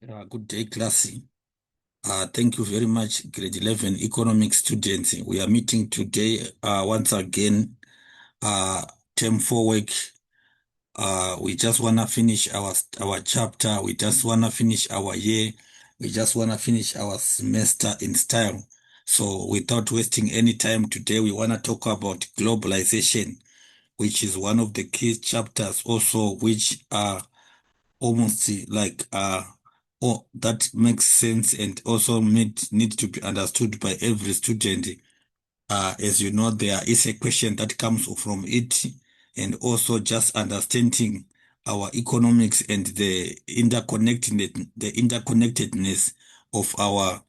Good day, class. Thank you very much, grade 11 economics students. We are meeting today once again, term 4 work. We just want to finish our chapter. We just want to finish our year. We just want to finish our semester in style. So without wasting any time today, we want to talk about globalization, which is one of the key chapters also, which are almost like oh, that makes sense and also need to be understood by every student. As you know, there is a question that comes from it, and also just understanding our economics and the interconnectedness of our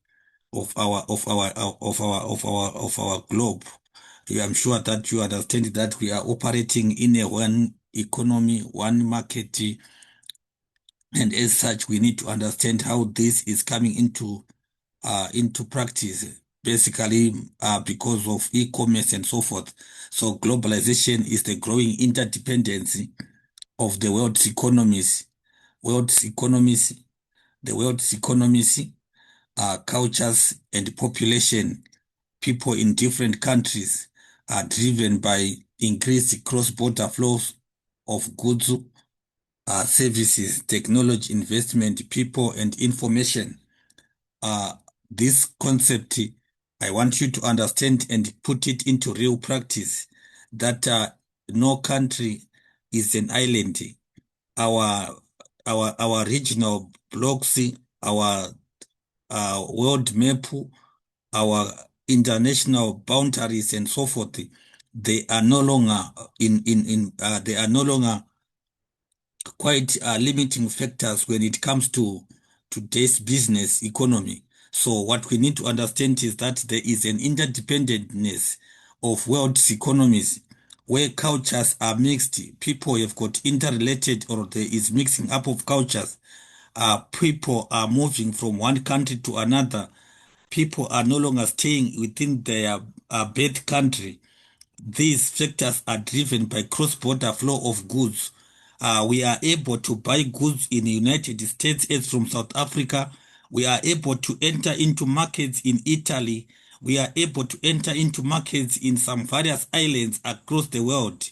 globe. Yeah, I'm sure that you understand that we are operating in a one economy, one market, and as such, we need to understand how this is coming into practice, basically because of e-commerce and so forth. So globalization is the growing interdependence of the world's economies, the world's economies, cultures, and population. People in different countries are driven by increased cross-border flows of goods, services, technology, investment, people, and information. Uh, this concept, I want you to understand and put it into real practice that no country is an island. Our our regional blocks, our world map, our international boundaries, and so forth. They are no longer they are no longer quite limiting factors when it comes to today's business economy. So what we need to understand is that there is an interdependentness of world's economies where cultures are mixed. People have got interrelated, or there is mixing up of cultures. People are moving from one country to another. People are no longer staying within their birth country. These factors are driven by cross-border flow of goods. We are able to buy goods in the United States as from South Africa. We are able to enter into markets in Italy. We are able to enter into markets in some various islands across the world.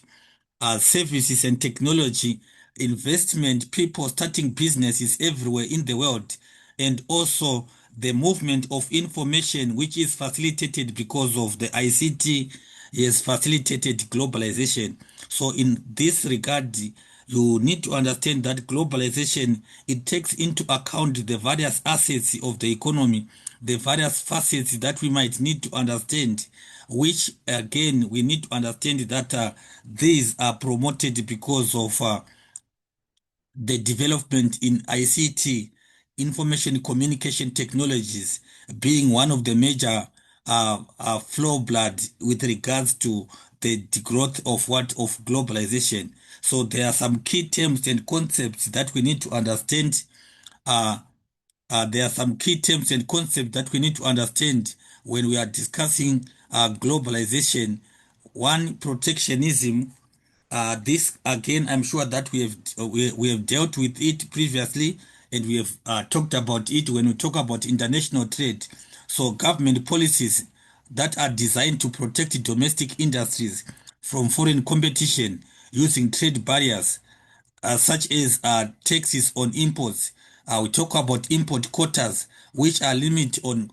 Services and technology, investment, people starting businesses everywhere in the world, and also the movement of information, which is facilitated because of the ICT, has facilitated globalization. So in this regard, you need to understand that globalization, it takes into account the various assets of the economy, the various facets that we might need to understand, which again we need to understand that these are promoted because of the development in ICT, information communication technologies, being one of the major flow blood with regards to the growth of globalization. So there are some key terms and concepts that we need to understand. Uh, there are some key terms and concepts that we need to understand when we are discussing globalization. One, protectionism. This again, I'm sure that we have dealt with it previously, and we have talked about it when we talk about international trade. So government policies that are designed to protect domestic industries from foreign competition using trade barriers such as taxes on imports. We talk about import quotas, which are limit on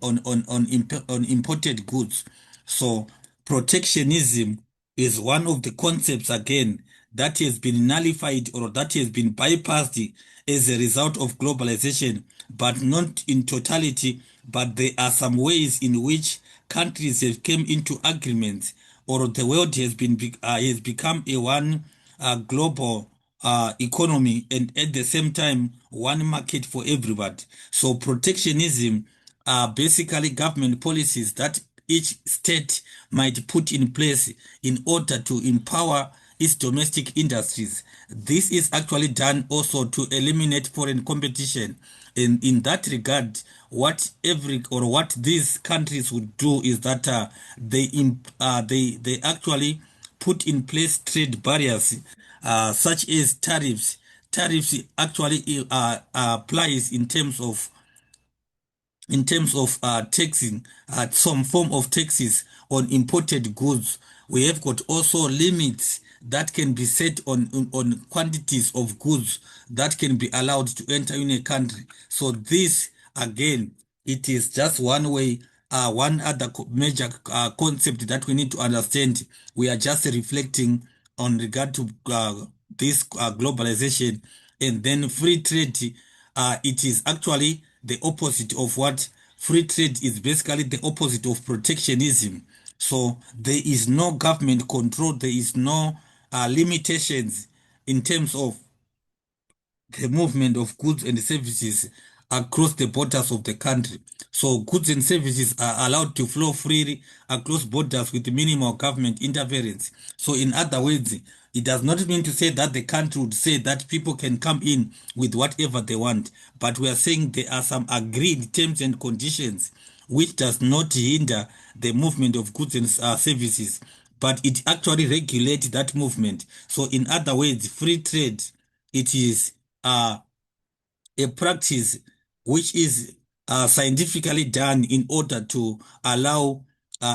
imported goods. So protectionism is one of the concepts again that has been nullified or that has been bypassed as a result of globalization, but not in totality. But there are some ways in which countries have came into agreements, or the world has become a one global economy, and at the same time one market for everybody. So protectionism are basically government policies that each state might put in place in order to empower its domestic industries. This is actually done also to eliminate foreign competition. In that regard, what these countries would do is that they actually put in place trade barriers such as tariffs tariffs actually applies in terms of taxing some form of taxes on imported goods. We have got also limits that can be set on quantities of goods that can be allowed to enter in a country. So this again, it is just one way, one other major concept that we need to understand. We are just reflecting on regard to this globalization, and then free trade. It is actually the opposite of what free trade is, basically the opposite of protectionism. So there is no government control, there is no limitations in terms of the movement of goods and services across the borders of the country. So goods and services are allowed to flow freely across borders with minimal government interference. So in other words, it does not mean to say that the country would say that people can come in with whatever they want, but we are saying there are some agreed terms and conditions which does not hinder the movement of goods and services, but it actually regulates that movement. So in other words, free trade, it is uh, a practice which is scientifically done in order to allow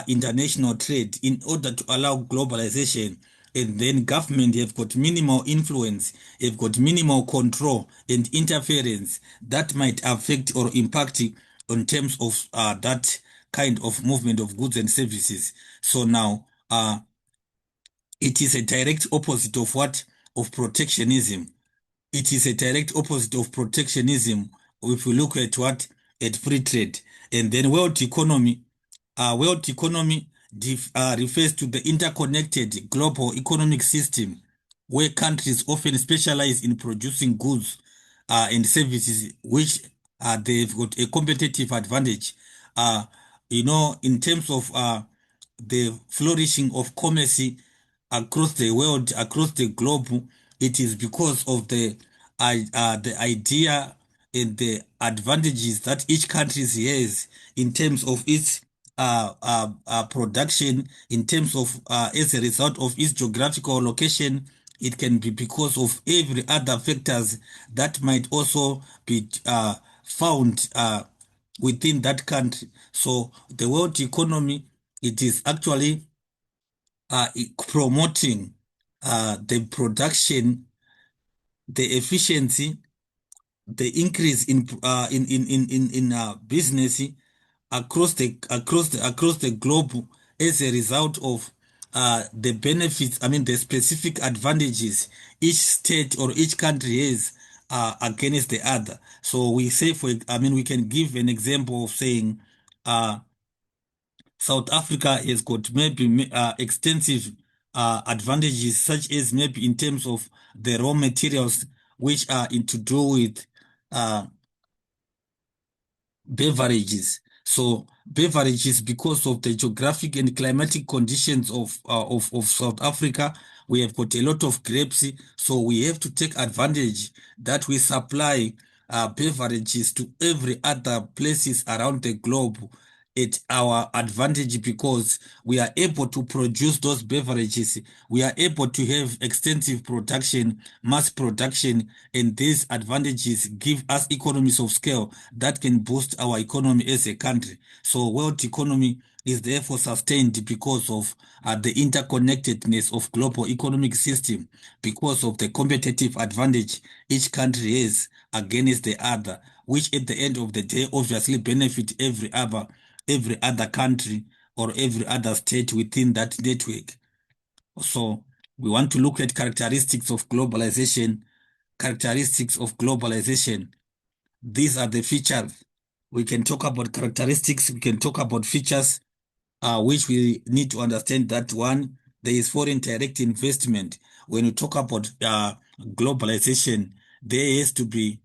international trade, in order to allow globalization. And then government have got minimal influence, have got minimal control and interference that might affect or impact on terms of that kind of movement of goods and services. So now it is a direct opposite of what? Of protectionism. It is a direct opposite of protectionism if we look at what? At free trade. And then world economy refers to the interconnected global economic system where countries often specialize in producing goods and services which they've got a competitive advantage. Uh, in terms of the flourishing of commerce across the world, across the globe, it is because of the idea and the advantages that each country has in terms of its production, in terms of as a result of its geographical location. It can be because of every other factors that might also be found within that country. So the world economy, it is actually promoting the production, the efficiency, the increase in business across the globe as a result of the benefits. I mean the specific advantages each state or each country has against the other. So we say we can give an example of saying South Africa has got maybe extensive advantages, such as maybe in terms of the raw materials which are in to do with uh, beverages. So beverages, because of the geographic and climatic conditions of South Africa, we have got a lot of grapes. So we have to take advantage that we supply beverages to every other places around the globe at our advantage, because we are able to produce those beverages. We are able to have extensive production, mass production, and these advantages give us economies of scale that can boost our economy as a country. So world economy is therefore sustained because of the interconnectedness of global economic system, because of the competitive advantage each country has against the other, which at the end of the day obviously benefit every other country or every other state within that network. So we want to look at characteristics of globalization. Characteristics of globalization. These are the features. We can talk about characteristics, we can talk about features, which we need to understand that one, there is foreign direct investment. When we talk about globalization, there has to be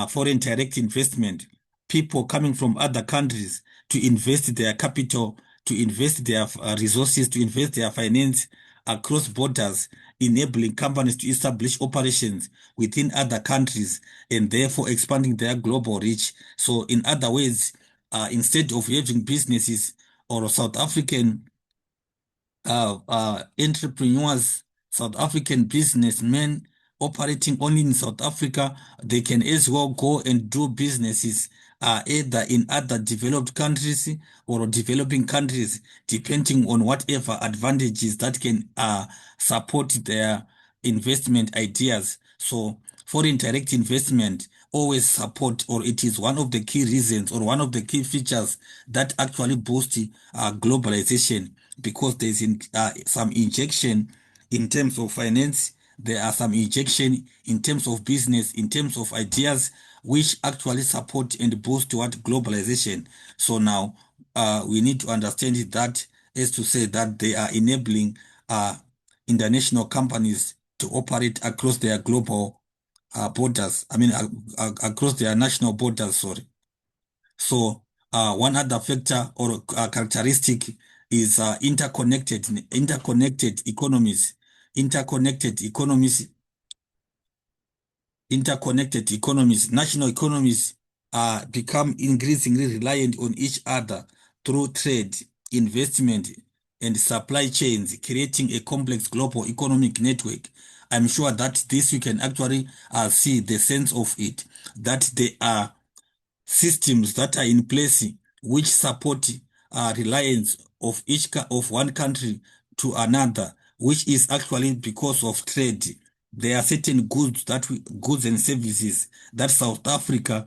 foreign direct investment, people coming from other countries to invest their capital, to invest their resources, to invest their finance across borders, enabling companies to establish operations within other countries and therefore expanding their global reach. So, in other words, instead of having businesses or South African entrepreneurs, South African businessmen operating only in South Africa, they can as well go and do businesses either in other developed countries or developing countries, depending on whatever advantages that can support their investment ideas. So foreign direct investment always support, or it is one of the key reasons or one of the key features that actually boost globalization, because there's some injection in terms of finance, there are some injection in terms of business, in terms of ideas, which actually support and boost what globalization. So now we need to understand that as to say that they are enabling international companies to operate across their global borders. I mean, across their national borders, sorry. So one other factor or characteristic is interconnected economies. Interconnected economies, national economies become increasingly reliant on each other through trade, investment, and supply chains, creating a complex global economic network. I'm sure that this you can actually see the sense of it, that there are systems that are in place which support reliance of of one country to another, which is actually because of trade. There are certain goods and services that South Africa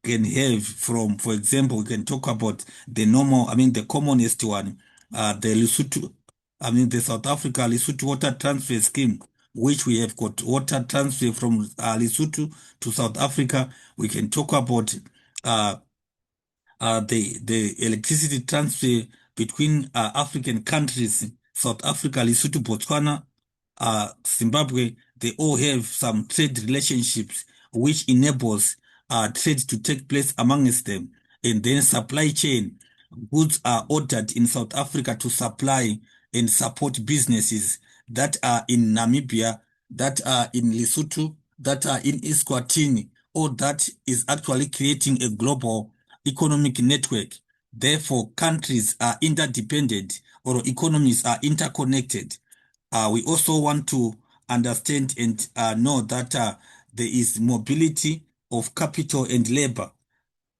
can have from, for example, we can talk about the commonest one, the Lesotho, the South Africa Lesotho Water Transfer Scheme, which we have got water transfer from Lesotho to South Africa. We can talk about uh, the electricity transfer between African countries, South Africa, Lesotho, Botswana, Zimbabwe. They all have some trade relationships which enables trade to take place amongst them. And then supply chain, goods are ordered in South Africa to supply and support businesses that are in Namibia, that are in Lesotho, that are in Eswatini. All that is actually creating a global economic network. Therefore, countries are interdependent or economies are interconnected. We also want to understand and know that there is mobility of capital and labor.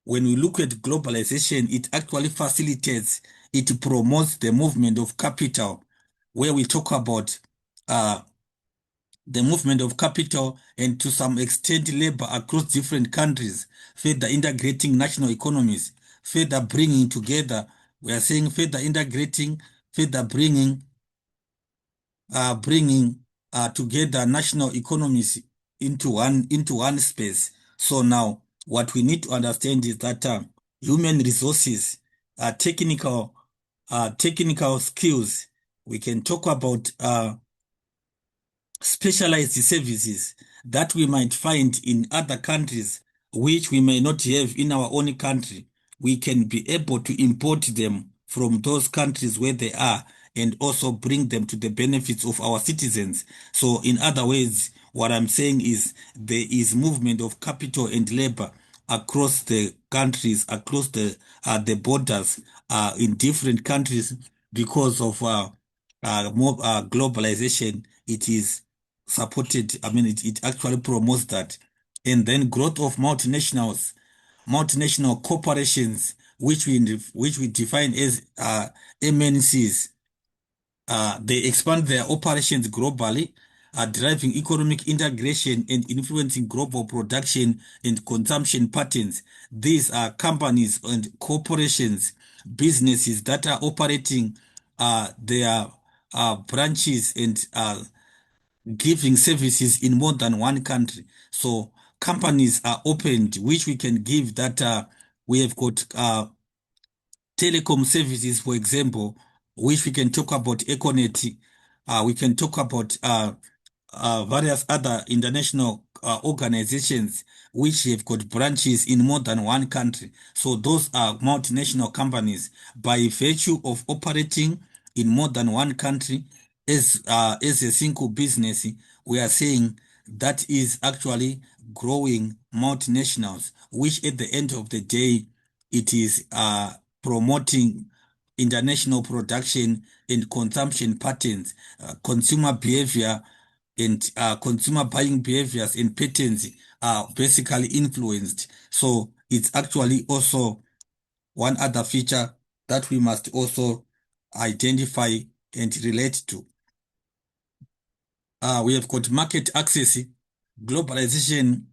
When we look at globalization, it actually facilitates, it promotes the movement of capital, where we talk about uh, the movement of capital and to some extent labor across different countries, further integrating national economies, further bringing together, we are saying further integrating, further bringing together national economies into one space. So now what we need to understand is that human resources, technical technical skills, we can talk about specialized services that we might find in other countries, which we may not have in our own country. We can be able to import them from those countries where they are and also bring them to the benefits of our citizens. So, in other words, what I'm saying is there is movement of capital and labor across the countries, across the borders in different countries because of more globalization. It is supported. It actually promotes that. And then growth of multinational corporations, which we define as MNCs. They expand their operations globally, driving economic integration and influencing global production and consumption patterns. These are companies and corporations, businesses that are operating their branches and giving services in more than one country. So companies are opened, which we can give that we have got telecom services, for example, which we can talk about Econet, we can talk about various other international organizations which have got branches in more than one country. So those are multinational companies by virtue of operating in more than one country as a single business. We are saying that is actually growing multinationals, which at the end of the day, it is promoting international production and consumption patterns, consumer behavior, and consumer buying behaviors and patterns are basically influenced. So it's actually also one other feature that we must also identify and relate to. We have got market access. Globalization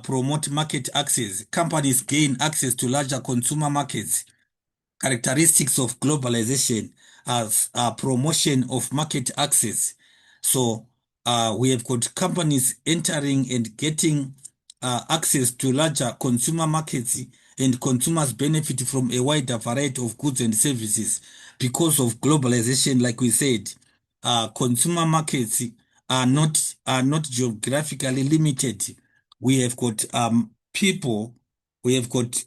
promote market access. Companies gain access to larger consumer markets. Characteristics of globalization as promotion of market access. So we have got companies entering and getting access to larger consumer markets, and consumers benefit from a wider variety of goods and services because of globalization. Like we said, consumer markets are not geographically limited. We have got people, we have got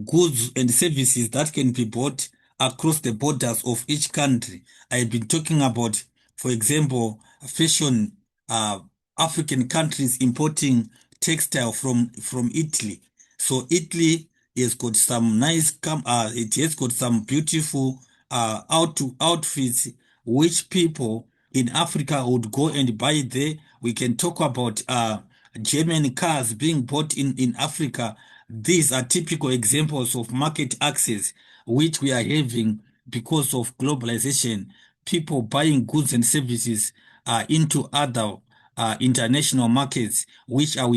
goods and services that can be bought across the borders of each country. I've been talking about, for example, fashion, uh, African countries importing textile from Italy. So Italy has got some it has got some beautiful outfits which people in Africa would go and buy there. We can talk about German cars being bought in Africa. These are typical examples of market access which we are having because of globalization. People buying goods and services into other international markets which are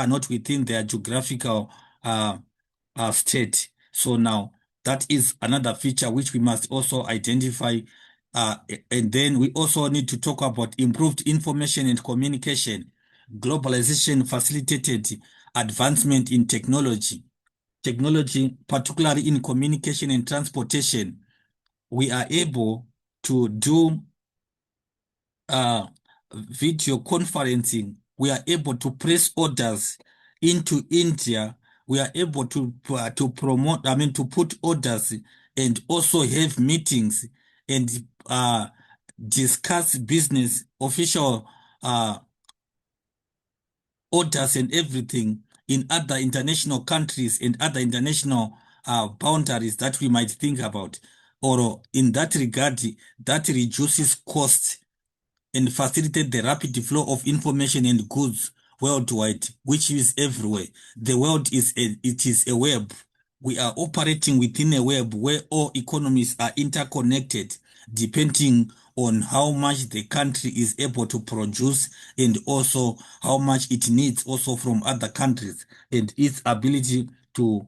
not within their geographical uh, state. So now that is another feature which we must also identify. And then we also need to talk about improved information and communication. Globalization facilitated advancement in technology, particularly in communication and transportation. We are able to do uh, video conferencing. We are able to place orders into India. We are able to promote, I mean, to put orders and also have meetings and discuss business, official uh, orders and everything in other international countries and other international boundaries that we might think about. Or in that regard, that reduces costs and facilitate the rapid flow of information and goods worldwide, which is everywhere. The world it is a web. We are operating within a web where all economies are interconnected, depending on how much the country is able to produce and also how much it needs also from other countries and its ability to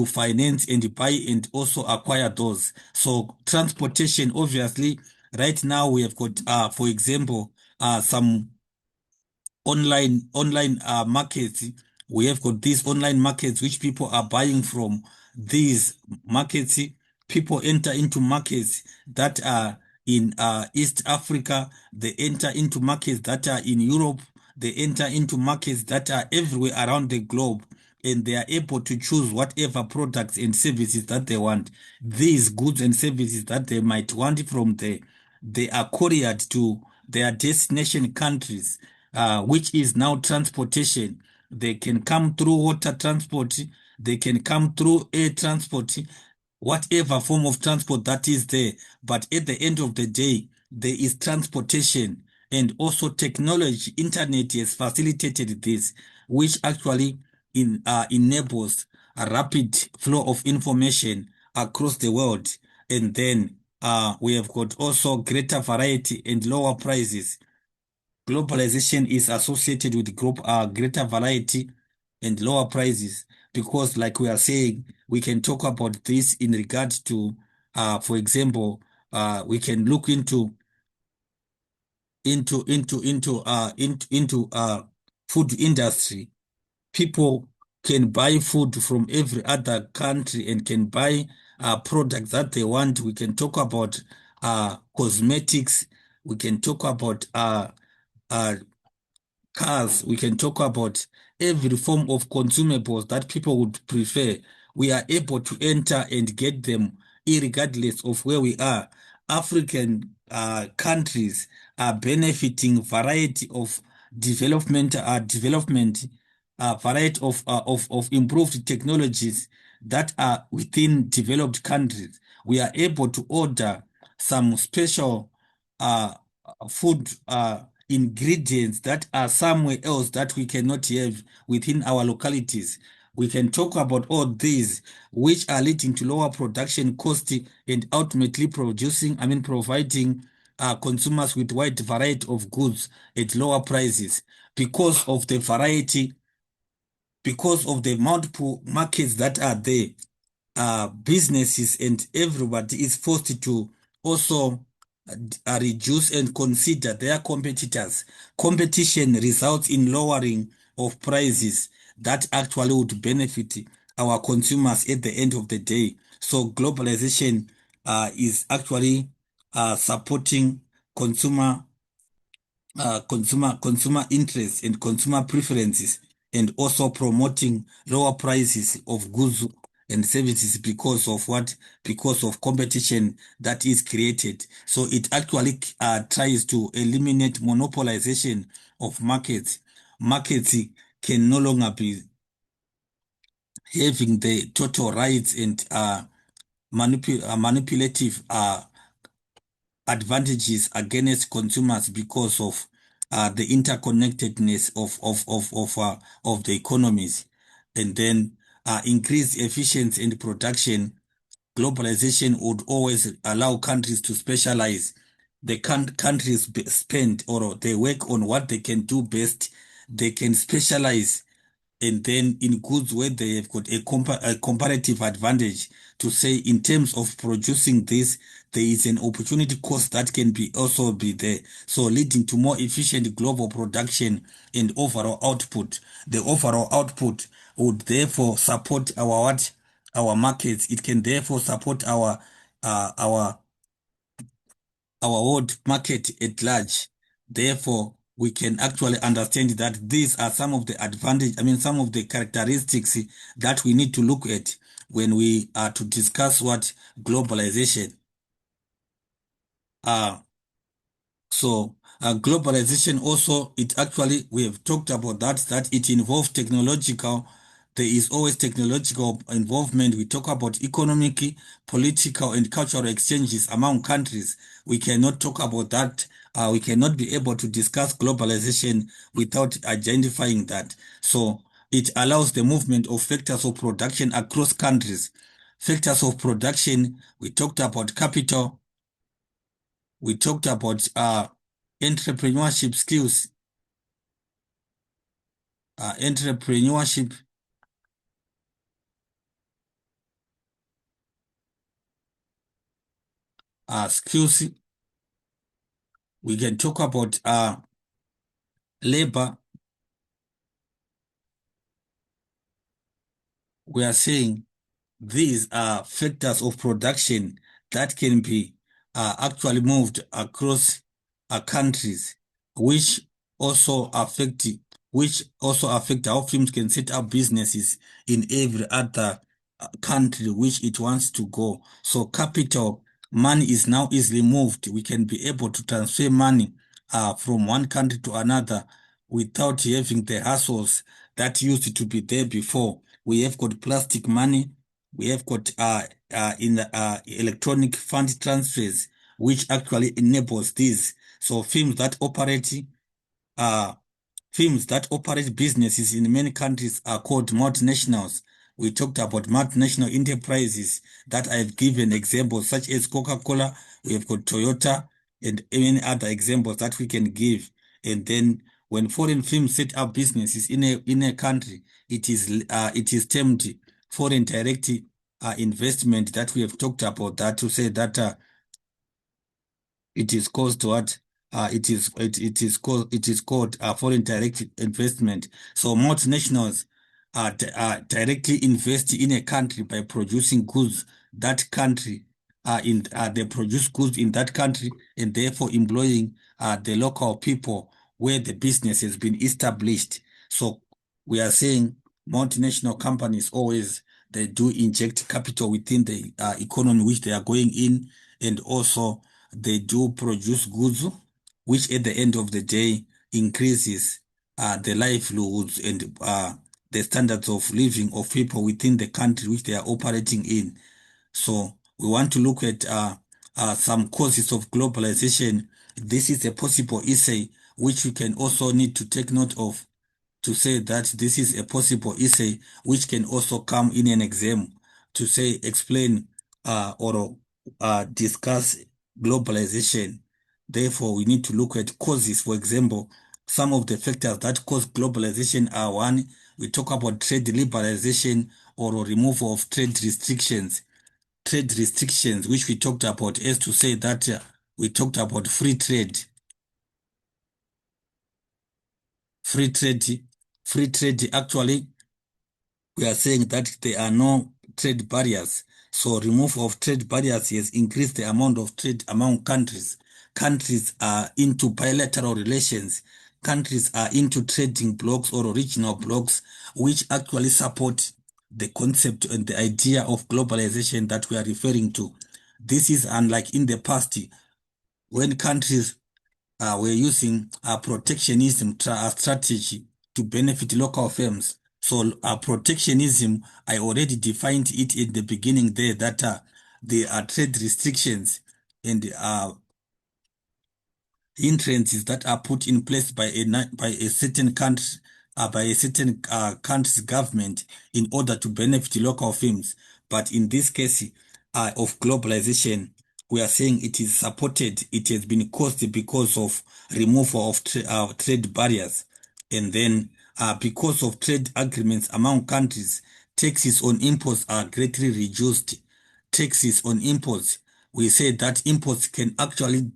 finance and buy and also acquire those. So transportation, obviously, right now we have got, for example, some online markets. We have got these online markets which people are buying from. These markets, people enter into markets that are in East Africa. They enter into markets that are in Europe. They enter into markets that are everywhere around the globe, and they are able to choose whatever products and services that they want. These goods and services that they might want from there, they are couriered to their destination countries, which is now transportation. They can come through water transport, they can come through air transport, whatever form of transport that is there. But at the end of the day, there is transportation, and also technology. Internet has facilitated this, which actually enables a rapid flow of information across the world. And then we have got also greater variety and lower prices. Globalization is associated with greater variety and lower prices because, like we are saying, we can talk about this in regard to, for example, we can look into food industry. People can buy food from every other country and can buy products that they want. We can talk about cosmetics. We can talk about uh, cars. We can talk about every form of consumables that people would prefer. We are able to enter and get them irregardless of where we are. African countries are benefiting variety of development, variety of improved technologies that are within developed countries. We are able to order some special food ingredients that are somewhere else that we cannot have within our localities. We can talk about all these, which are leading to lower production cost and ultimately providing consumers with wide variety of goods at lower prices because of the variety, because of the multiple markets that are there. Businesses and everybody is forced to also reduce and consider their competitors. Competition results in lowering of prices that actually would benefit our consumers at the end of the day. So globalization is actually supporting consumer consumer interests and consumer preferences, and also promoting lower prices of goods and services because of what? Because of competition that is created. So it actually tries to eliminate monopolization of markets. Markets can no longer be having the total rights and manipulative advantages against consumers because of the interconnectedness of the economies, and then increased efficiency and production. Globalization would always allow countries to specialize. The countries spend or they work on what they can do best. They can specialize, and then in goods where they have got a comparative advantage, to say in terms of producing this, there is an opportunity cost that can be also be there, so leading to more efficient global production and overall output. The overall output would therefore support our what? Our markets. It can therefore support our world market at large. Therefore, we can actually understand that these are some of the some of the characteristics that we need to look at when we are to discuss what globalization. Uh, globalization also, it actually, we have talked about that it involves technological. There is always technological involvement. We talk about economic, political, and cultural exchanges among countries. We cannot talk about that. We cannot be able to discuss globalization without identifying that. So it allows the movement of factors of production across countries. Factors of production, we talked about capital, we talked about entrepreneurship skills, entrepreneurship skills. We can talk about labor. We are saying these are factors of production that can be actually moved across countries, which also affect how firms can set up businesses in every other country which it wants to go. So capital money is now easily moved. We can be able to transfer money from one country to another without having the hassles that used to be there before. We have got plastic money. We have got in electronic fund transfers, which actually enables this. So uh, firms that operate businesses in many countries are called multinationals. We talked about multinational enterprises that I've given examples such as Coca-Cola. We have got Toyota and many other examples that we can give. And then when foreign firms set up businesses in a country, it is termed foreign direct investment that we have talked about, that to say that it is caused what? It is called foreign direct investment. So multinationals directly invest in a country by producing goods. That country they produce goods in that country, and therefore employing the local people where the business has been established. So we are saying multinational companies always, they do inject capital within the economy which they are going in, and also they do produce goods which at the end of the day increases the livelihoods and the standards of living of people within the country which they are operating in. So we want to look at some causes of globalization This is a possible essay which we can also need to take note of, to say that this is a possible essay which can also come in an exam to say explain or discuss globalization. Therefore, we need to look at causes. For example, some of the factors that cause globalization are: one, we talk about trade liberalization or removal of trade restrictions. Trade restrictions, which we talked about, as to say that we talked about free trade. Free trade, free trade actually we are saying that there are no trade barriers. So removal of trade barriers has increased the amount of trade among countries. Countries are into bilateral relations. Countries are into trading blocks or regional blocks, which actually support the concept and the idea of globalization that we are referring to. This is unlike in the past when countries we're using a protectionism strategy to benefit local firms. So protectionism, I already defined it in the beginning there that there are trade restrictions and hindrances that are put in place by a certain country, by a certain country's government in order to benefit local firms. But in this case of globalization, we are saying it is supported, it has been caused because of removal of trade barriers. And then because of trade agreements among countries, taxes on imports are greatly reduced. Taxes on imports, we say that imports can actually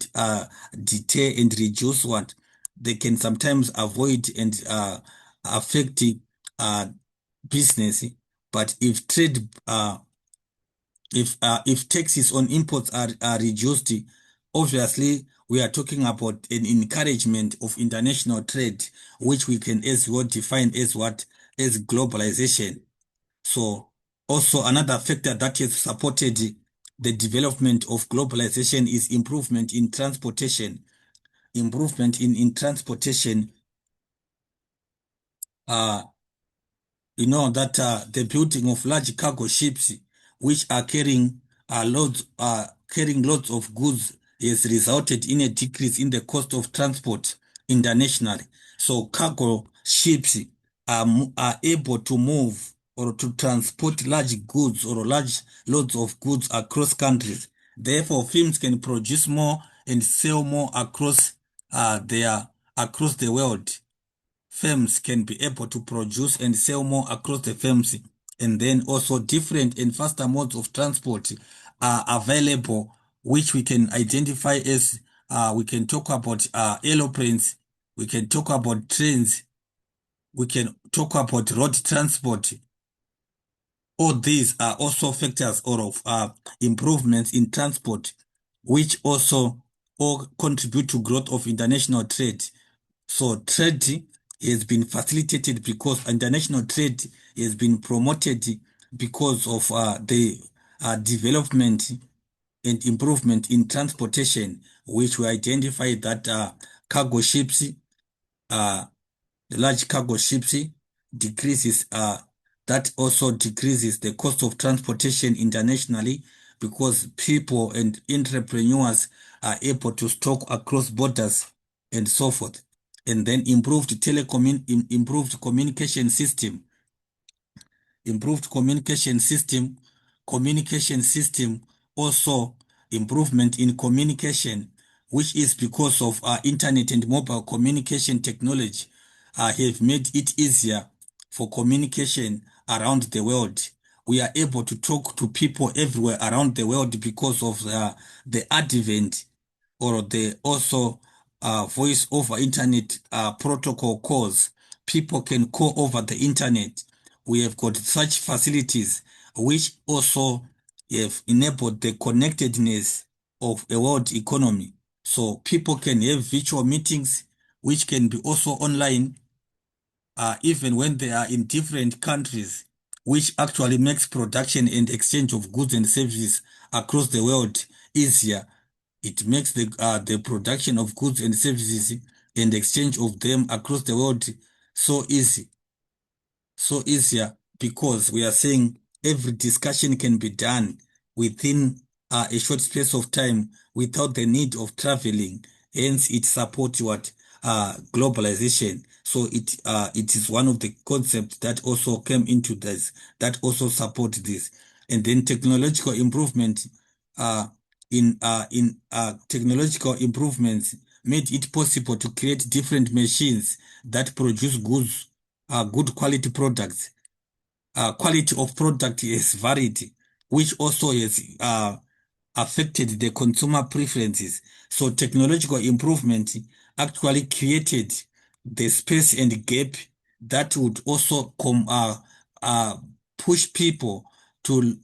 deter and reduce what they can sometimes avoid and affect uh, business. But if taxes on imports are reduced, obviously we are talking about an encouragement of international trade, which we can as well define as what, as globalization. So also another factor that has supported the development of globalization is improvement in transportation. Improvement in transportation, uh, you know that the building of large cargo ships which are carrying loads of goods has resulted in a decrease in the cost of transport internationally. So cargo ships are able to move or to transport large goods or large loads of goods across countries. Therefore, firms can produce more and sell more across the world. Firms can be able to produce and sell more across the firms. And then also different and faster modes of transport are available, which we can identify as we can talk about aeroplanes, we can talk about trains, we can talk about road transport. All these are also factors or of improvements in transport, which also all contribute to growth of international trade. So trade has been facilitated because international trade has been promoted because of the development and improvement in transportation, which we identify that cargo ships, uh, the large cargo ships decreases, that also decreases the cost of transportation internationally because people and entrepreneurs are able to stock across borders and so forth. And then improved communication system, improved communication system, also improvement in communication, which is because of our internet and mobile communication technology have made it easier for communication around the world. We are able to talk to people everywhere around the world because of the advent or the also voice over internet protocol calls. People can call over the internet. We have got such facilities which also have enabled the connectedness of a world economy. So people can have virtual meetings which can be also online even when they are in different countries, which actually makes production and exchange of goods and services across the world easier. It makes the production of goods and services and exchange of them across the world so easy, so easier because we are saying every discussion can be done within a short space of time without the need of traveling. Hence, it supports what globalization. So it is one of the concepts that also came into this, that also support this. And then technological improvement in technological improvements made it possible to create different machines that produce goods, good quality products. Quality of product has varied, which also has affected the consumer preferences. So technological improvement actually created the space and gap that would also uh, push people to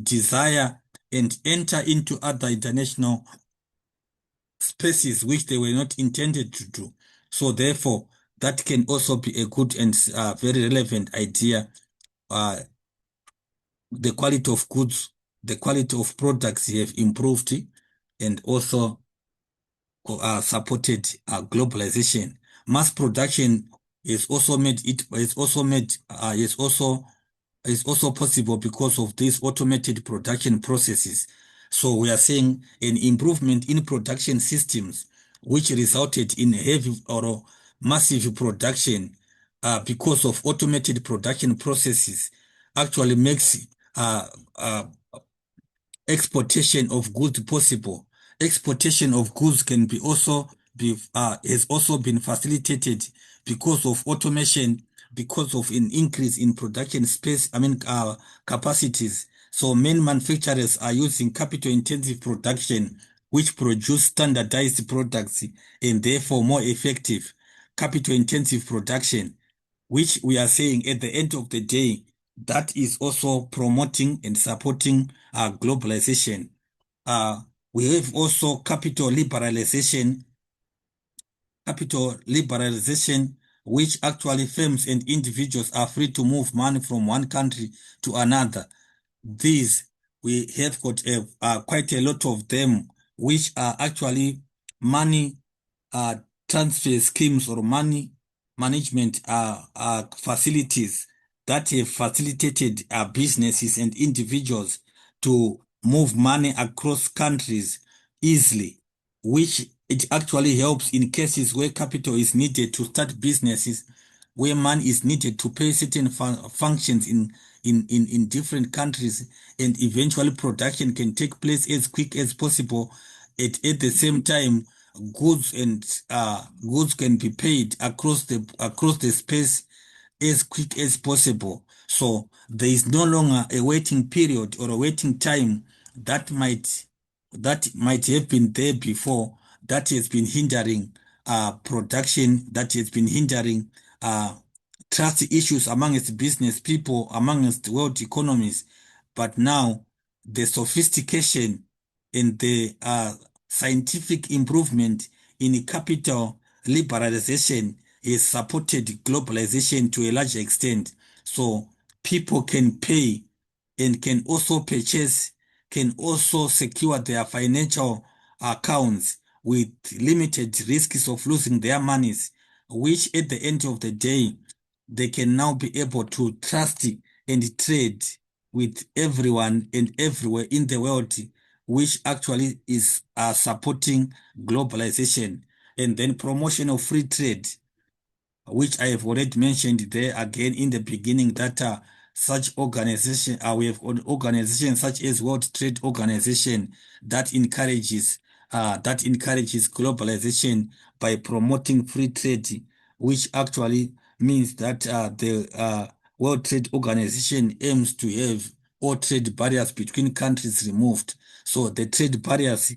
desire and enter into other international spaces which they were not intended to do. So therefore, that can also be a good and very relevant idea. Uh, the quality of goods, the quality of products have improved and also supported globalization. Mass production is also made it is also made is also possible because of these automated production processes. So we are seeing an improvement in production systems, which resulted in heavy or massive production because of automated production processes actually makes uh, uh, exportation of goods possible. Exportation of goods can be also be has also been facilitated because of automation, because of an increase in production space, capacities. So main manufacturers are using capital intensive production, which produce standardized products and therefore more effective capital intensive production, which we are saying at the end of the day, that is also promoting and supporting globalization. Uh, we have also capital liberalization, which actually firms and individuals are free to move money from one country to another. These, we have got quite a lot of them, which are actually money uh, transfer schemes or money management facilities that have facilitated businesses and individuals to move money across countries easily, which it actually helps in cases where capital is needed to start businesses, where money is needed to pay certain functions in different countries, and eventually production can take place as quick as possible. At the same time, goods can be paid across the space as quick as possible. So there is no longer a waiting period or a waiting time that might have been there before, that has been hindering production, that has been hindering uh, trust issues amongst business people, amongst world economies. But now the sophistication and the scientific improvement in capital liberalization has supported globalization to a large extent. So people can pay and can also purchase, can also secure their financial accounts with limited risks of losing their monies, which at the end of the day, they can now be able to trust and trade with everyone and everywhere in the world, which actually is supporting globalization. And then promotion of free trade, which I have already mentioned there again in the beginning, that such organization, we have organizations such as World Trade Organization that encourages globalization by promoting free trade, which actually means that the World Trade Organization aims to have all trade barriers between countries removed. So the trade barriers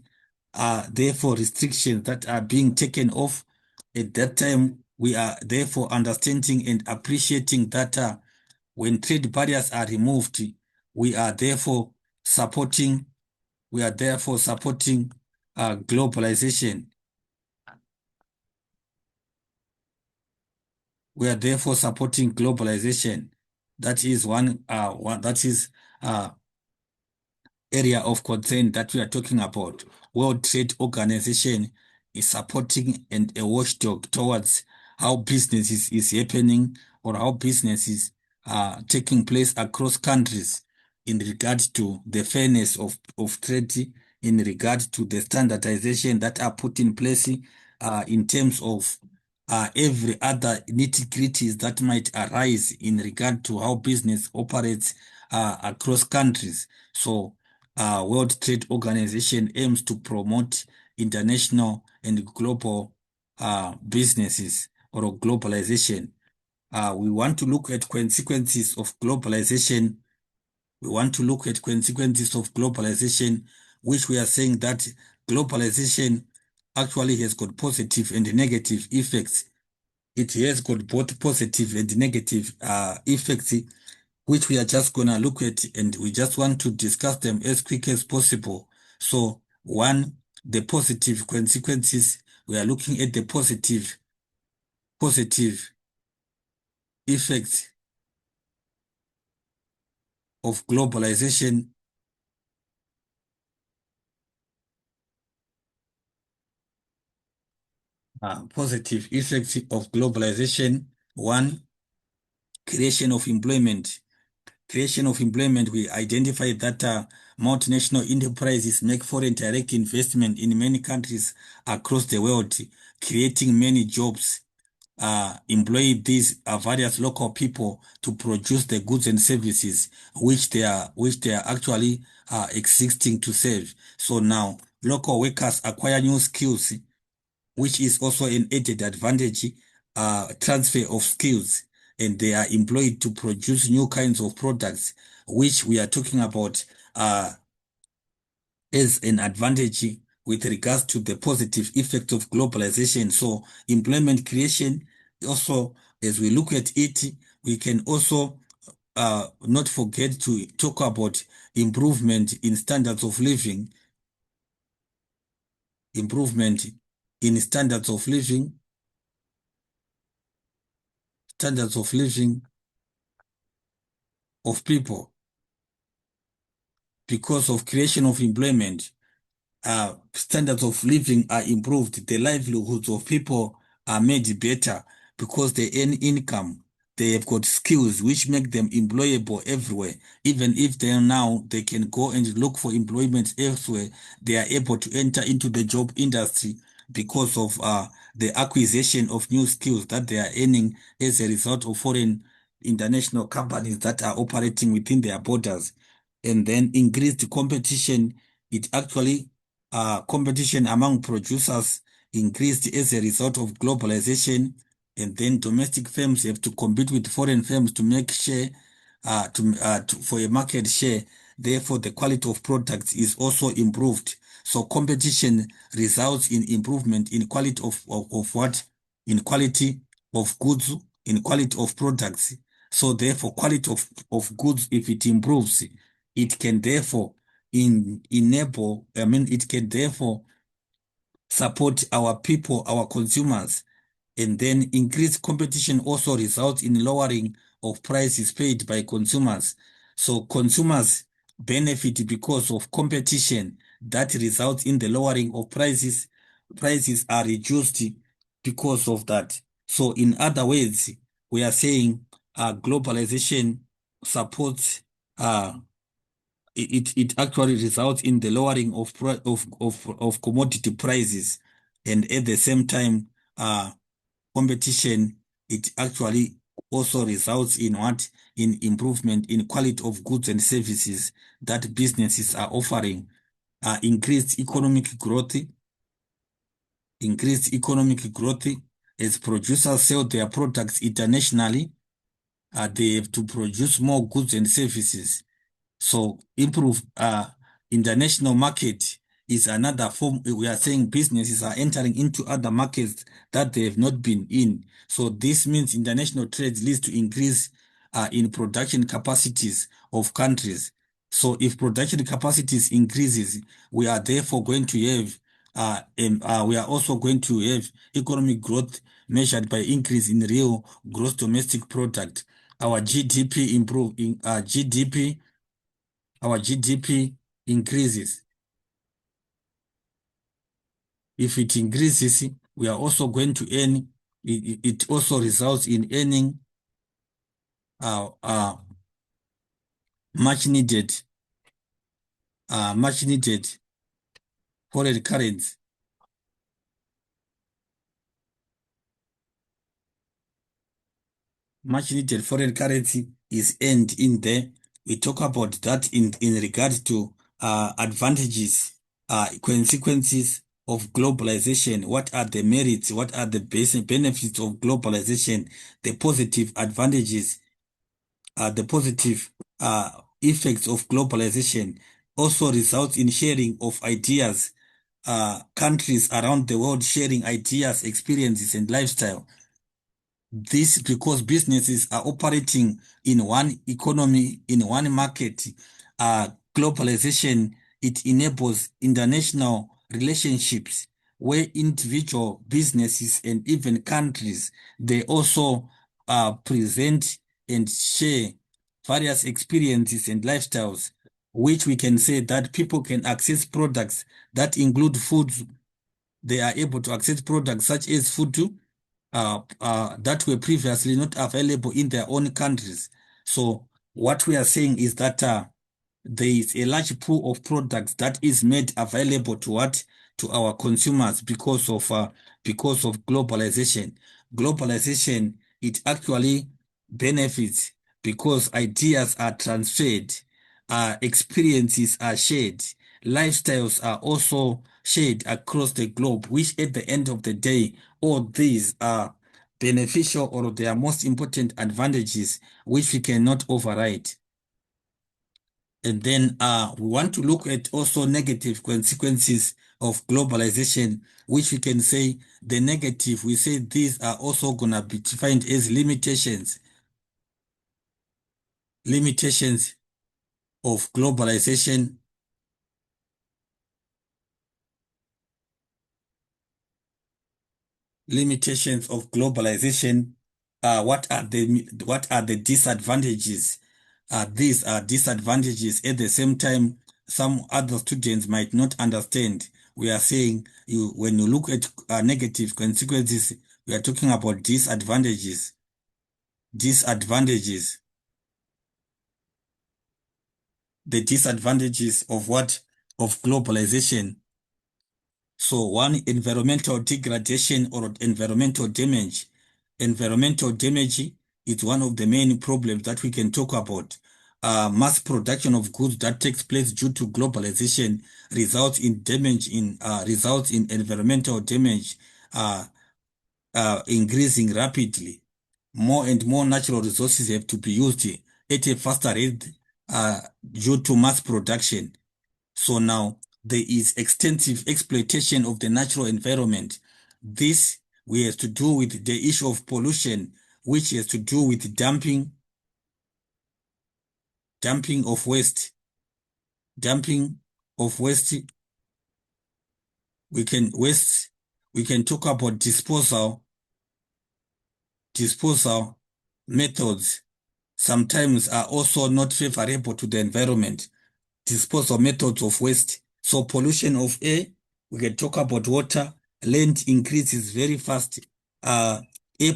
are therefore restrictions that are being taken off. At that time, we are therefore understanding and appreciating that when trade barriers are removed, we are therefore supporting globalization. We are therefore supporting globalization. That is one that is uh, area of concern that we are talking about. World Trade Organization is supporting and a watchdog towards how business is happening or how businesses are taking place across countries in regard to the fairness of trade in regard to the standardization that are put in place in terms of every other nitty-gritties that might arise in regard to how business operates across countries. So, World Trade Organization aims to promote international and global businesses or globalization. We want to look at consequences of globalization. We want to look at consequences of globalization, which we are saying that globalization actually has got positive and negative effects. It has got both positive and negative effects, which we are just going to look at, and we just want to discuss them as quick as possible. So, one, the positive consequences, we are looking at the positive effects of globalization. Positive effects of globalization. One, creation of employment. Creation of employment, we identify that multinational enterprises make foreign direct investment in many countries across the world, creating many jobs. Employ these various local people to produce the goods and services which they are actually existing to serve. So now local workers acquire new skills, which is also an added advantage, transfer of skills, and they are employed to produce new kinds of products, which we are talking about as an advantage with regards to the positive effect of globalization. So employment creation also, as we look at it, we can also not forget to talk about improvement in standards of living, improvement in standards of living of people because of creation of employment. Standards of living are improved. The livelihoods of people are made better because they earn income. They have got skills which make them employable everywhere. Even if they can go and look for employment elsewhere, they are able to enter into the job industry because of the acquisition of new skills that they are earning as a result of foreign international companies that are operating within their borders. And then increased competition, it actually competition among producers increased as a result of globalization, and then domestic firms have to compete with foreign firms to make share, for a market share. Therefore, the quality of products is also improved. So competition results in improvement in quality of what? In quality of goods, in quality of products. So therefore, quality of goods, if it improves, it can therefore it can therefore support our people, our consumers, and then increased competition also results in lowering of prices paid by consumers. So consumers benefit because of competition that results in the lowering of prices. Prices are reduced because of that. So in other words, we are saying globalization supports it actually results in the lowering of commodity prices, and at the same time competition, it actually also results in what? In improvement in quality of goods and services that businesses are offering. Increased economic growth, increased economic growth as producers sell their products internationally. They have to produce more goods and services. So improve international market is another form. We are saying businesses are entering into other markets that they have not been in. So this means international trade leads to increase in production capacities of countries. So if production capacities increases, we are therefore going to have we are also going to have economic growth measured by increase in real gross domestic product. Our GDP improve in our GDP increases. If it increases, we are also going to earn, it also results in earning uh, uh, much needed, much needed foreign currency. Much needed foreign currency is earned in there. We talk about that in regard to advantages, consequences of globalization. What are the merits? What are the basic benefits of globalization? The positive advantages, the positive effects of globalization also results in sharing of ideas, countries around the world sharing ideas, experiences, and lifestyle. This because businesses are operating in one economy, in one market. Globalization, it enables international relationships where individual businesses and even countries, they also present and share various experiences and lifestyles, which we can say that people can access products that include foods. They are able to access products such as food too, that were previously not available in their own countries. So what we are saying is that there is a large pool of products that is made available to what to our consumers because of globalization. Globalization, it actually benefits because ideas are transferred, experiences are shared, lifestyles are also shared across the globe, which at the end of the day, all these are beneficial or they are most important advantages which we cannot override. And then we want to look at also negative consequences of globalization, which we can say the negative, we say these are also going to be defined as limitations of globalization. Limitations of globalization. What are the disadvantages? These are disadvantages. At the same time, some other students might not understand. We are saying when you look at negative consequences, we are talking about disadvantages. Disadvantages. The disadvantages of what? Of globalization. So one, environmental degradation or environmental damage. Environmental damage is one of the main problems that we can talk about. Mass production of goods that takes place due to globalization results in environmental damage increasing rapidly. More and more natural resources have to be used at a faster rate due to mass production. So now there is extensive exploitation of the natural environment. This we have to do with the issue of pollution, which has to do with dumping of waste, dumping of waste. We can talk about disposal methods sometimes are also not favorable to the environment. Disposal methods of waste. So pollution of air, we can talk about water, land increases very fast. Air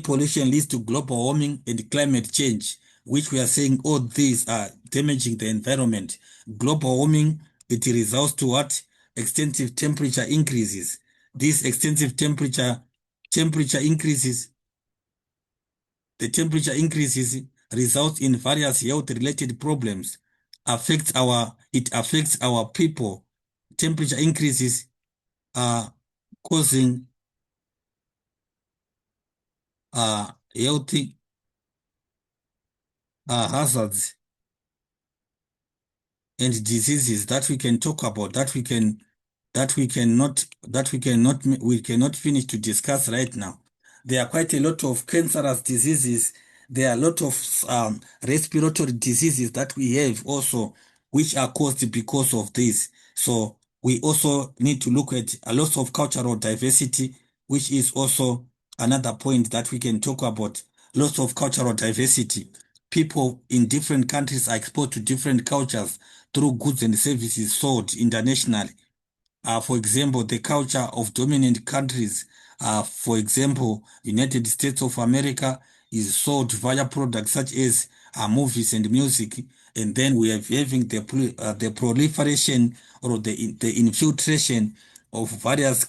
pollution leads to global warming and climate change, which we are saying all these are damaging the environment. Global warming, it results to what? Extensive temperature increases. These extensive temperature increases, the temperature increases results in various health related problems. It affects our people. Temperature increases are causing healthy hazards and diseases that we can talk about, we cannot finish to discuss right now. There are quite a lot of cancerous diseases. There are a lot of respiratory diseases that we have also, which are caused because of this. So we also need to look at a lot of cultural diversity, which is also another point that we can talk about. Lots of cultural diversity. People in different countries are exposed to different cultures through goods and services sold internationally. For example, the culture of dominant countries, for example, United States of America is sold via products such as movies and music. And then we have having the proliferation or the infiltration of various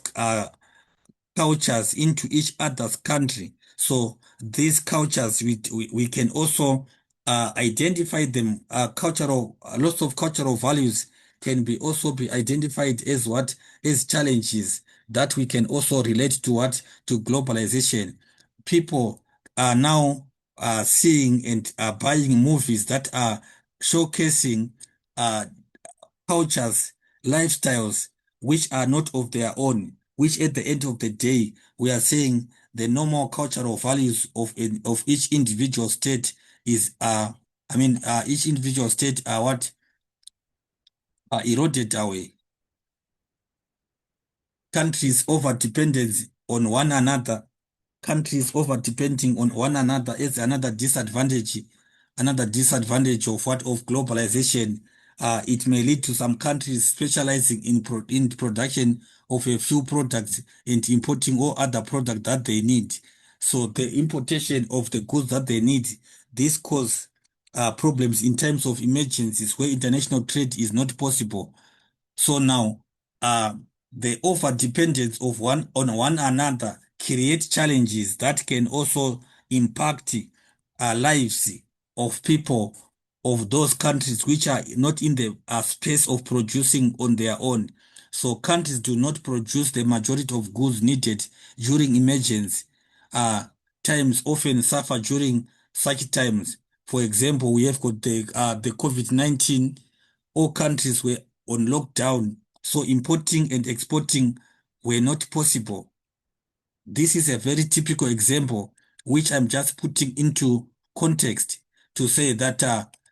cultures into each other's country. So these cultures, we can also identify them. Cultural lots of cultural values can be also be identified as what as challenges that we can also relate to what to globalization. People are now seeing and buying movies that are showcasing uh, cultures, lifestyles, which are not of their own, which at the end of the day, we are saying the normal cultural values of each individual state is, each individual state are what are eroded away. Countries over dependence on one another, countries over depending on one another is another disadvantage of what of globalization. It may lead to some countries specializing in production of a few products and importing all other products that they need. So the importation of the goods that they need, this cause problems in terms of emergencies where international trade is not possible. So now, uh, the over dependence of one on one another create challenges that can also impact lives of people of those countries which are not in the space of producing on their own. So countries do not produce the majority of goods needed during emergency. Uh, Times often suffer during such times. For example, we have got the COVID-19. All countries were on lockdown, so importing and exporting were not possible. This is a very typical example, which I'm just putting into context to say that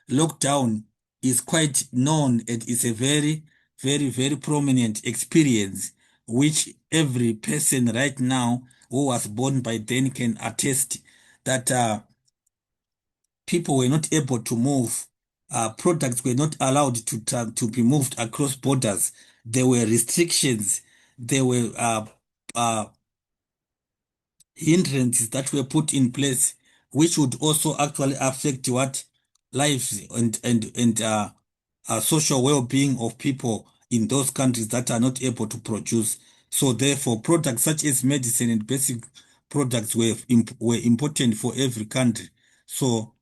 lockdown is quite known and is a very, very, very prominent experience, which every person right now who was born by then can attest that people were not able to move. Products were not allowed to be moved across borders. There were restrictions. There were hindrances that were put in place, which would also actually affect what lives and social well-being of people in those countries that are not able to produce. So therefore, products such as medicine and basic products were important for every country. So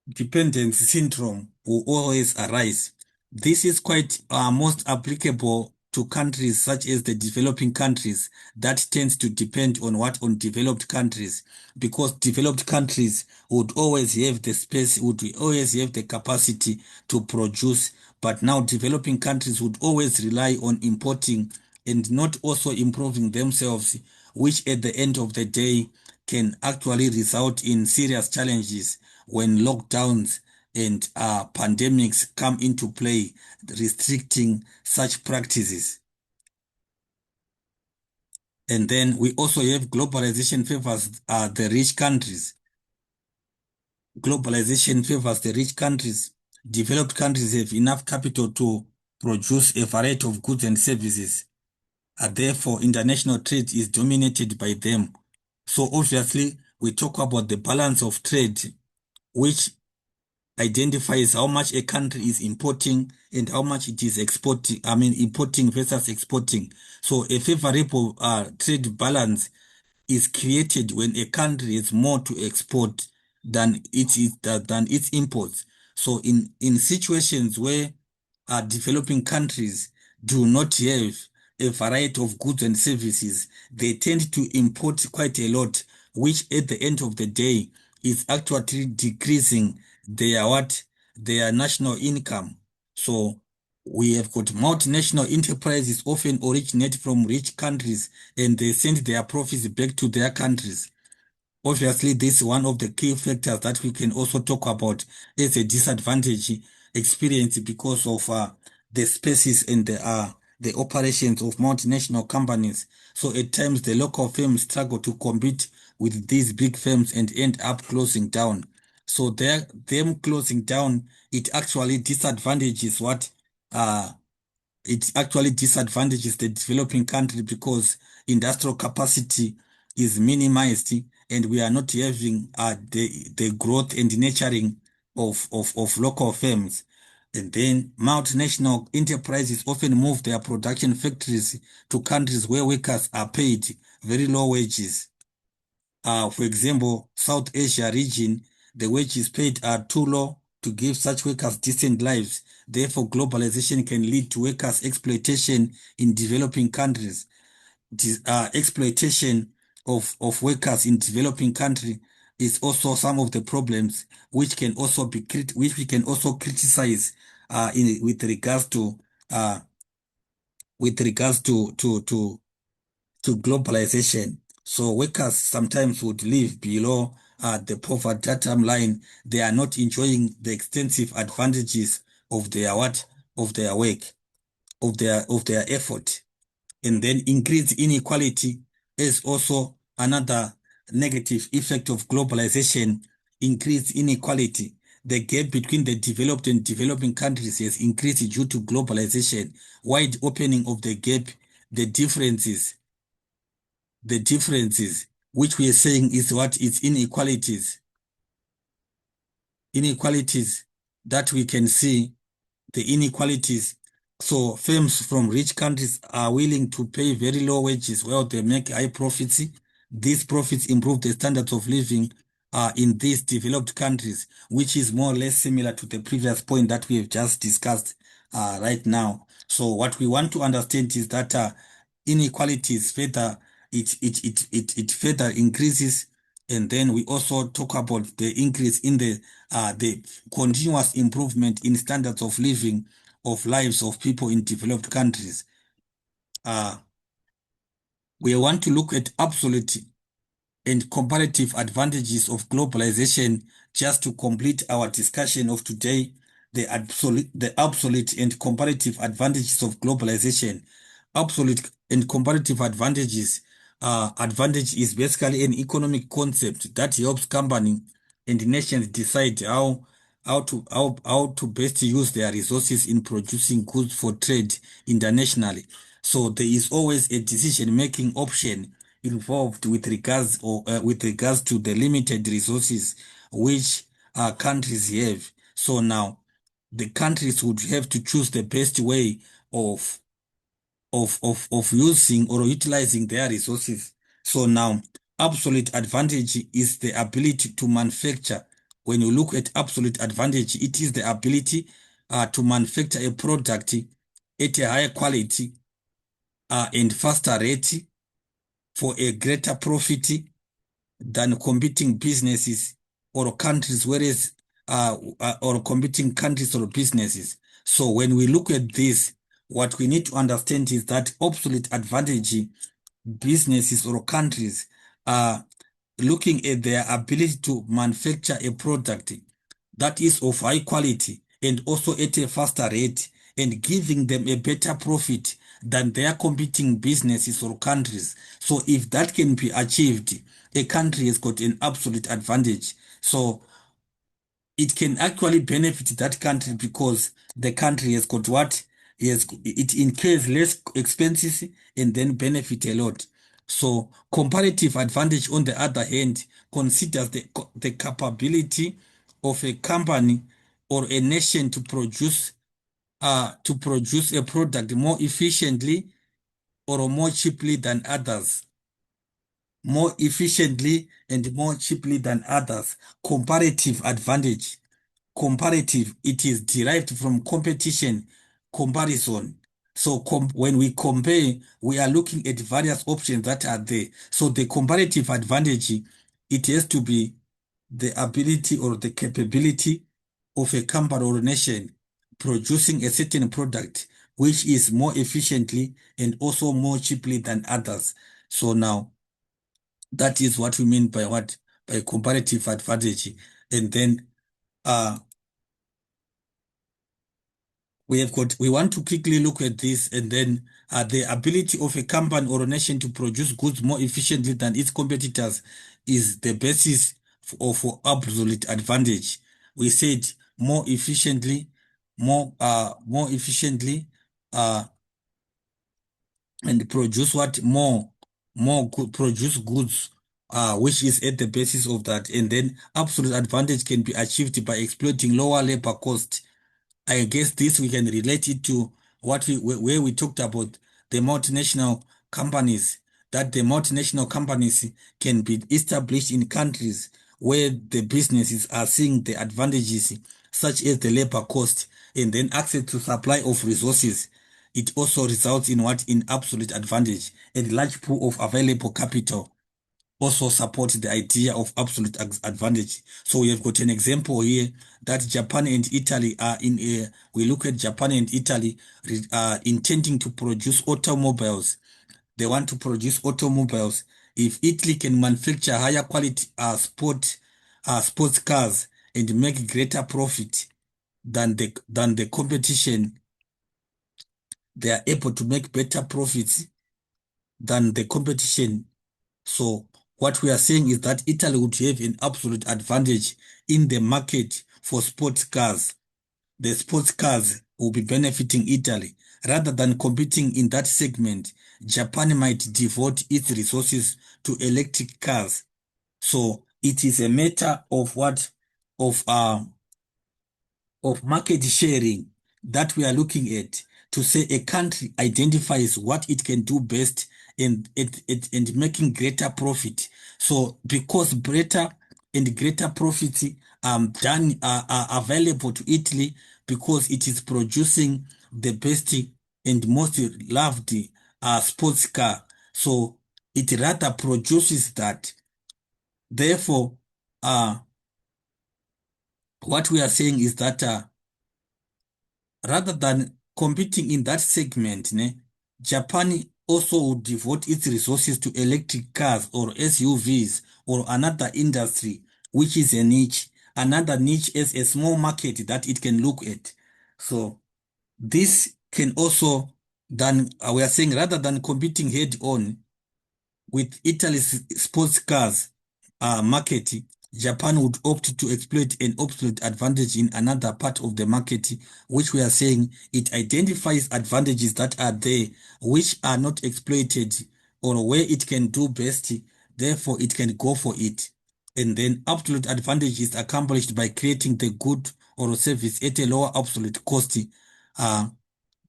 dependence syndrome will always arise. This is quite most applicable to countries such as the developing countries that tends to depend on what on developed countries, because developed countries would always have the space, would always have the capacity to produce, but now developing countries would always rely on importing and not also improving themselves, which at the end of the day can actually result in serious challenges when lockdowns and pandemics come into play, restricting such practices. And then we also have globalization favors the rich countries. Globalization favors the rich countries. Developed countries have enough capital to produce a variety of goods and services. Therefore, international trade is dominated by them. So obviously, we talk about the balance of trade, which identifies how much a country is importing and how much it is exporting, importing versus exporting. So a favorable trade balance is created when a country has more to export than its imports. So in situations where developing countries do not have a variety of goods and services, they tend to import quite a lot, which at the end of the day is actually decreasing their national income. So we have got multinational enterprises often originate from rich countries and they send their profits back to their countries. Obviously, this is one of the key factors that we can also talk about as a disadvantage experience because of the spaces and the operations of multinational companies. So at times the local firms struggle to compete with these big firms and end up closing down. So them closing down, it actually disadvantages what it actually disadvantages the developing country because industrial capacity is minimized and we are not having the growth and nurturing of local firms. And then multinational enterprises often move their production factories to countries where workers are paid very low wages. For example, South Asia region, the wages paid are too low to give such workers decent lives. Therefore, globalization can lead to workers' exploitation in developing countries. Exploitation of workers in developing country is also some of the problems which can also be which we can also criticize in uh, with regards to globalization. So workers sometimes would live below the poverty line. They are not enjoying the extensive advantages of their of their work, of their effort. And then increased inequality is also another negative effect of globalization. Increased inequality. The gap between the developed and developing countries has increased due to globalization. Wide opening of the gap, the differences, which we are saying is what is inequalities. Inequalities that we can see, the inequalities. So firms from rich countries are willing to pay very low wages while they make high profits. These profits improve the standards of living in these developed countries, which is more or less similar to the previous point that we have just discussed right now. So what we want to understand is that inequalities further it further increases, and then we also talk about the increase in the continuous improvement in standards of living of lives of people in developed countries. Uh, we want to look at absolute and comparative advantages of globalization just to complete our discussion of today. The absolute and comparative advantages of globalization. Absolute and comparative advantages. Advantage is basically an economic concept that helps companies and nations decide how to best use their resources in producing goods for trade internationally. So there is always a decision-making option involved with regards to the limited resources which countries have. So now the countries would have to choose the best way of of using or utilizing their resources. So now absolute advantage is the ability to manufacture. When you look at absolute advantage, it is the ability to manufacture a product at a higher quality and faster rate for a greater profit than competing businesses or countries, whereas or competing countries or businesses. So when we look at this, what we need to understand is that absolute advantage businesses or countries are looking at their ability to manufacture a product that is of high quality and also at a faster rate and giving them a better profit than their competing businesses or countries. So if that can be achieved, a country has got an absolute advantage. So it can actually benefit that country because the country has got what it incurs less expenses and then benefit a lot. So comparative advantage, on the other hand, considers the capability of a company or a nation to produce a product more efficiently or more cheaply than others. More efficiently and more cheaply than others. Comparative advantage. Comparative, it is derived from competition, comparison. So when we compare, we are looking at various options that are there. So the comparative advantage, it has to be the ability or the capability of a company or nation producing a certain product which is more efficiently and also more cheaply than others. So now that is what we mean by what? By comparative advantage. And then uh we want to quickly look at this, and then the ability of a company or a nation to produce goods more efficiently than its competitors is the basis for absolute advantage. We said more efficiently, more efficiently, uh, and produce what more good, produce goods, which is at the basis of that, and then absolute advantage can be achieved by exploiting lower labor cost I guess this we can relate it to where we talked about the multinational companies, that the multinational companies can be established in countries where the businesses are seeing the advantages, such as the labor cost and then access to supply of resources. It also results in what? In absolute advantage and large pool of available capital also support the idea of absolute advantage. So we have got an example here that Japan and Italy are in a, we look at Japan and Italy intending to produce automobiles. They want to produce automobiles. If Italy can manufacture higher quality sports cars and make greater profit than the competition, they are able to make better profits than the competition. So what we are saying is that Italy would have an absolute advantage in the market for sports cars. The sports cars will be benefiting Italy. Rather than competing in that segment, Japan might devote its resources to electric cars. So it is a matter of what? Of market sharing that we are looking at, to say a country identifies what it can do best and making greater profit. So because greater and greater profits are available to Italy because it is producing the best and most loved sports car. So it rather produces that. Therefore, uh, what we are saying is that rather than competing in that segment, Japan also would devote its resources to electric cars or SUVs or another industry, which is a niche. Another niche is a small market that it can look at. So this can also, then we are saying rather than competing head on with Italy's sports cars market, Japan would opt to exploit an absolute advantage in another part of the market, which we are saying it identifies advantages that are there, which are not exploited, or where it can do best, therefore it can go for it. And then absolute advantage is accomplished by creating the good or service at a lower absolute cost uh,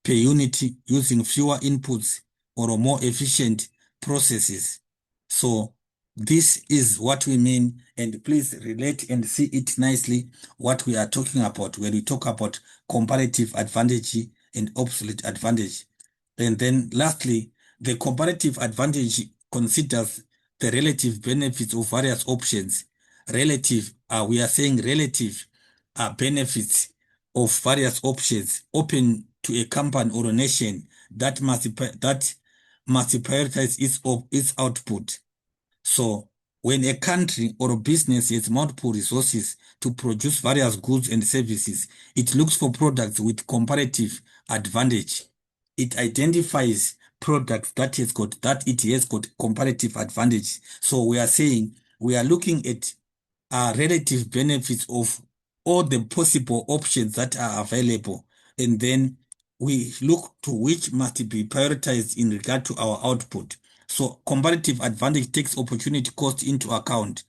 per unit using fewer inputs or more efficient processes. So this is what we mean, and please relate and see it nicely what we are talking about when we talk about comparative advantage and absolute advantage. And then lastly, the comparative advantage considers the relative benefits of various options. Relative, we are saying relative benefits of various options open to a company or a nation that must prioritize its output. So when a country or a business has multiple resources to produce various goods and services, it looks for products with comparative advantage. It identifies products that it has got comparative advantage. So we are saying we are looking at relative benefits of all the possible options that are available, and then we look to which must be prioritized in regard to our output. So comparative advantage takes opportunity cost into account.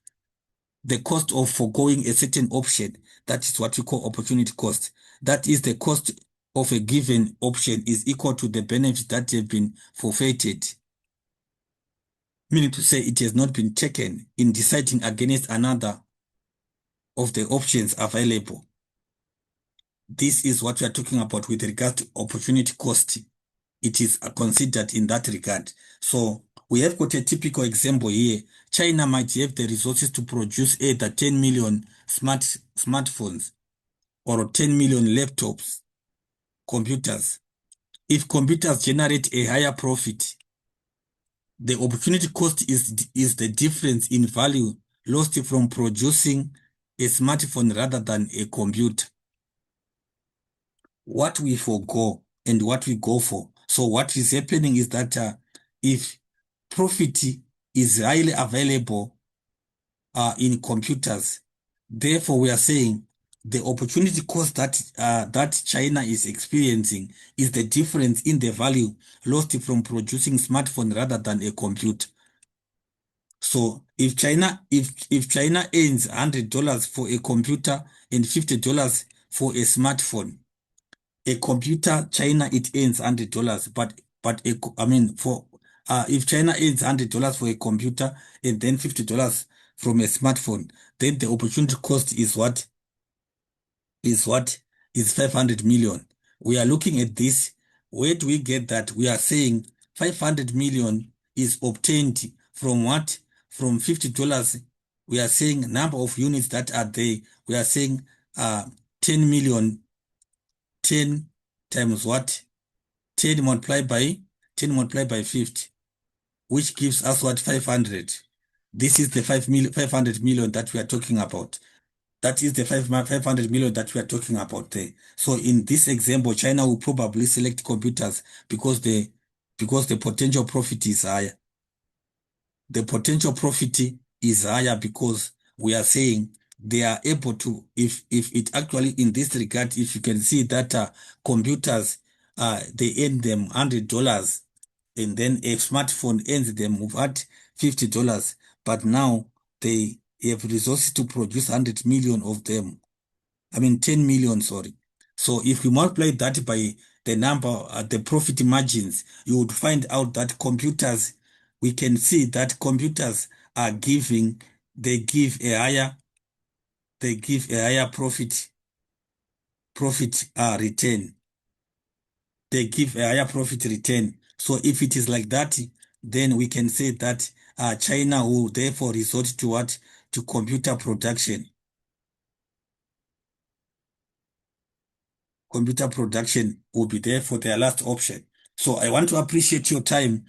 The cost of foregoing a certain option, that is what we call opportunity cost. That is the cost of a given option is equal to the benefits that have been forfeited, meaning to say it has not been taken in deciding against another of the options available. This is what we are talking about with regard to opportunity cost. It is considered in that regard. So we have got a typical example here. China might have the resources to produce either 10 million smartphones or 10 million laptops, computers. If computers generate a higher profit, the opportunity cost is the difference in value lost from producing a smartphone rather than a computer. What we forgo and what we go for. So what is happening is that if profit is highly available in computers, therefore we are saying the opportunity cost that China is experiencing is the difference in the value lost from producing smartphone rather than a computer. So if China earns $100 for a computer and $50 for a smartphone, A computer, China, it earns $100, I mean, for if China earns $100 for a computer and then $50 from a smartphone, then the opportunity cost is what? Is what? Is 500 million. We are looking at this. Where do we get that? We are saying 500 million is obtained from what? From $50. We are saying number of units that are there. We are saying 10 million, 10 times what? 10 multiplied by 10 multiplied by 50, which gives us what? 500. This is the 500 million that we are talking about. That is the 500 million that we are talking about there. So in this example, China will probably select computers because the potential profit is higher. The potential profit is higher because we are saying they are able to, if it actually in this regard, if you can see that computers, they earn them $100, and then a smartphone earns them what? $50. But now they have resources to produce 100 million of them. I mean, 10 million, sorry. So if you multiply that by the number, the profit margins, you would find out that computers, we can see that computers are giving, they give a higher, they give a higher profit return. They give a higher profit return. So if it is like that, then we can say that China will therefore resort to what? To computer production. Computer production will be there for their last option. So I want to appreciate your time.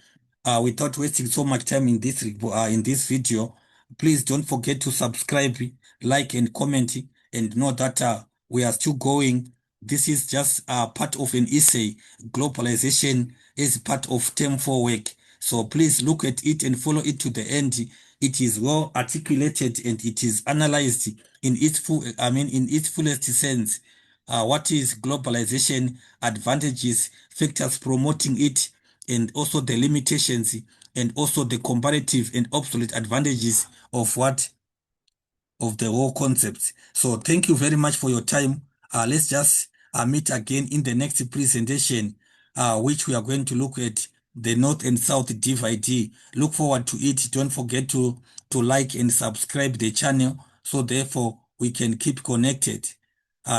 Without wasting so much time in this video, please don't forget to subscribe, like, and comment, and know that we are still going. This is just part of an essay. Globalization is part of term 4 work. So please look at it and follow it to the end. It is well articulated and it is analyzed in its in its fullest sense. What is globalization, advantages, factors promoting it, and also the limitations, and also the comparative and obsolete advantages of what? Of the whole concept. So thank you very much for your time. Let's just meet again in the next presentation, which we are going to look at the North and South divide. Look forward to it. Don't forget to like and subscribe the channel so therefore we can keep connected.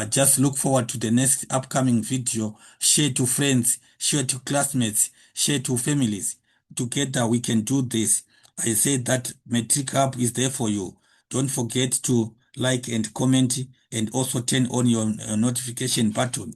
Just look forward to the next upcoming video. Share to friends, share to classmates, share to families. Together we can do this. I say that Metric Hub is there for you. Don't forget to like and comment and also turn on your notification button.